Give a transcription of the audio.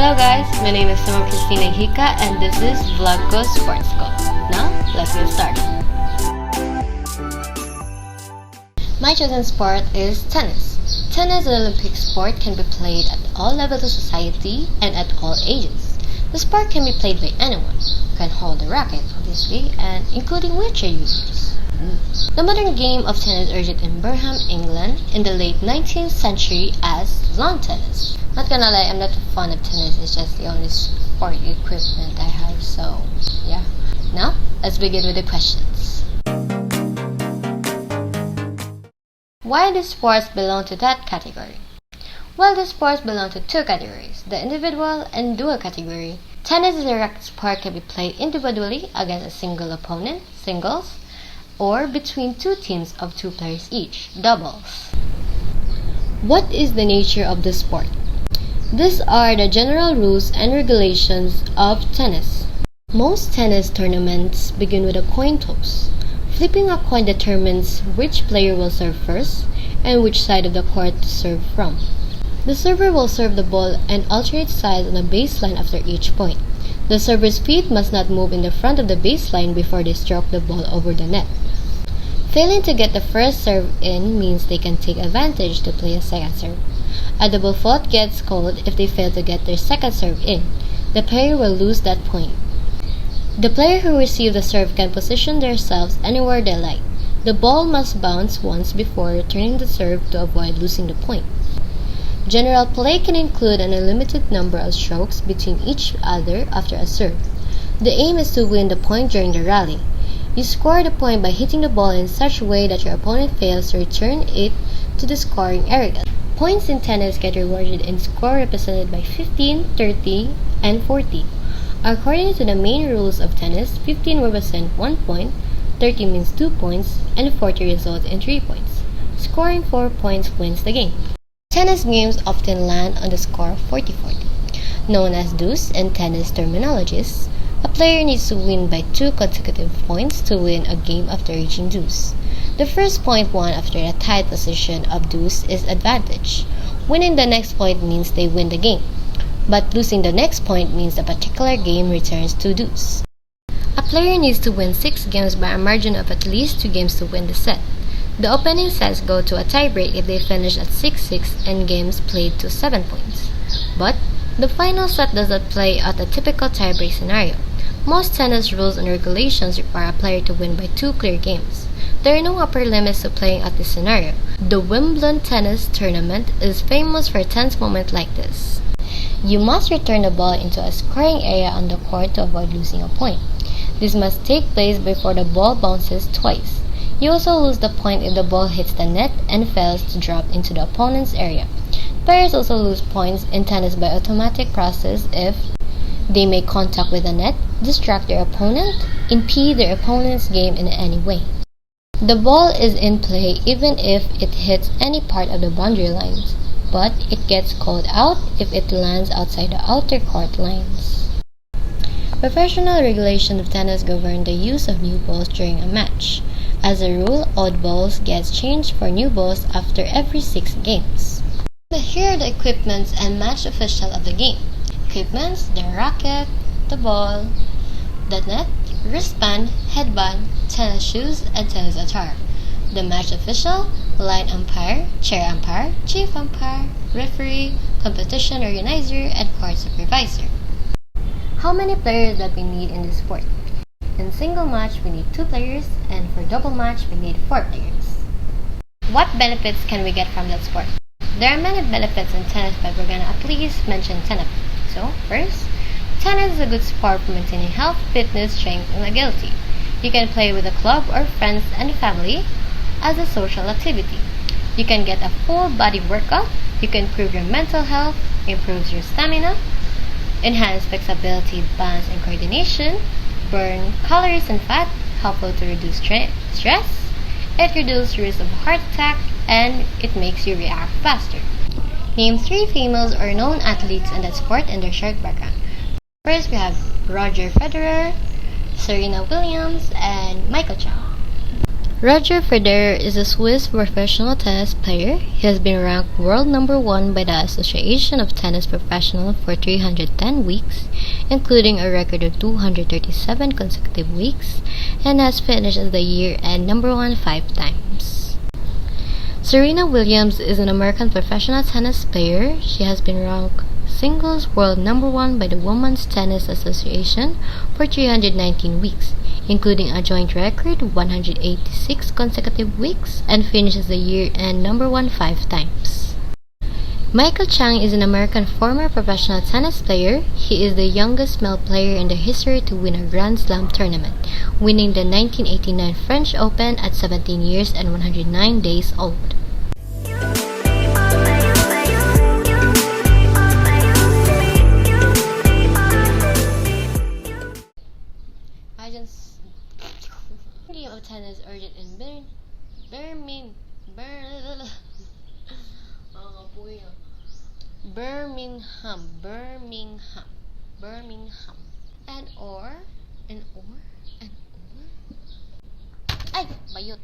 Hello guys, my name is Christina Gica and this is Vlog Go Sports Go. Now, let's get started. My chosen sport is tennis. Tennis, an Olympic sport, can be played at all levels of society and at all ages. The sport can be played by anyone who can hold a racket, obviously, and including wheelchair users. The modern game of tennis originated in Birmingham, England in the late 19th century as lawn tennis. Not gonna lie, I'm not fond of tennis, it's just the only sport equipment I have, so yeah. Now, let's begin with the questions. Why do sports belong to that category? Well, the sports belong to two categories, the individual and dual category. Tennis is a racket sport can be played individually against a single opponent, singles, or between two teams of two players each, doubles. What is the nature of the sport? These are the general rules and regulations of tennis. Most tennis tournaments begin with a coin toss. Flipping a coin determines which player will serve first and which side of the court to serve from. The server will serve the ball and alternate sides on a baseline after each point. The server's feet must not move in the front of the baseline before they stroke the ball over the net. Failing to get the first serve in means they can take advantage to play a second serve. A double fault gets called if they fail to get their second serve in. The player will lose that point. The player who receives the serve can position themselves anywhere they like. The ball must bounce once before returning the serve to avoid losing the point. General play can include an unlimited number of strokes between each other after a serve. The aim is to win the point during the rally. You score the point by hitting the ball in such a way that your opponent fails to return it to the scoring area. Points in tennis get rewarded in score represented by 15, 30, and 40. According to the main rules of tennis, 15 represents 1 point, 30 means 2 points, and 40 results in 3 points. Scoring 4 points wins the game. Tennis games often land on the score 40-40. Known as deuce in tennis terminologies, a player needs to win by 2 consecutive points to win a game after reaching deuce. The first point won after a tied position of deuce is advantage. Winning the next point means they win the game, but losing the next point means the particular game returns to deuce. A player needs to win 6 games by a margin of at least 2 games to win the set. The opening sets go to a tiebreak if they finish at 6-6 and games played to 7 points. But the final set does not play at a typical tiebreak scenario. Most tennis rules and regulations require a player to win by 2 clear games. There are no upper limits to playing at this scenario. The Wimbledon tennis tournament is famous for a tense moment like this. You must return the ball into a scoring area on the court to avoid losing a point. This must take place before the ball bounces twice. You also lose the point if the ball hits the net and fails to drop into the opponent's area. Players also lose points in tennis by automatic process if they make contact with the net, distract their opponent, impede their opponent's game in any way. The ball is in play even if it hits any part of the boundary lines, but it gets called out if it lands outside the outer court lines. Professional regulation of tennis govern the use of new balls during a match. As a rule, old balls get changed for new balls after every 6 games. Here are the equipments and match official of the game. Equipments, the racket, the ball, the net, wristband, headband, tennis shoes, and tennis attire. The match official, line umpire, chair umpire, chief umpire, referee, competition organizer, and court supervisor. How many players that we need in this sport? In single match, we need 2 players, and for double match, we need 4 players. What benefits can we get from that sport? There are many benefits in tennis, but we're gonna at least mention 10 of them. So, first, tennis is a good sport for maintaining health, fitness, strength, and agility. You can play with a club or friends and family as a social activity. You can get a full body workout, you can improve your mental health, improves your stamina, enhance flexibility, balance, and coordination, burn calories and fat, helpful to reduce stress, it reduces risk of heart attack, and it makes you react faster. Name 3 famous or known athletes in that sport and their short background. First, we have Roger Federer, Serena Williams, and Michael Chang. Roger Federer is a Swiss professional tennis player. He has been ranked world number 1 by the Association of Tennis Professionals for 310 weeks, including a record of 237 consecutive weeks, and has finished as the year-end number 1 5 times. Serena Williams is an American professional tennis player. She has been ranked singles world number 1 by the Women's Tennis Association for 319 weeks, including a joint record 186 consecutive weeks, and finishes the year-end number 1 5 times. Michael Chang is an American former professional tennis player. He is the youngest male player in the history to win a Grand Slam tournament, winning the 1989 French Open at 17 years and 109 days old. Game of tennis originated in Birmingham. An or. Ay, bayot.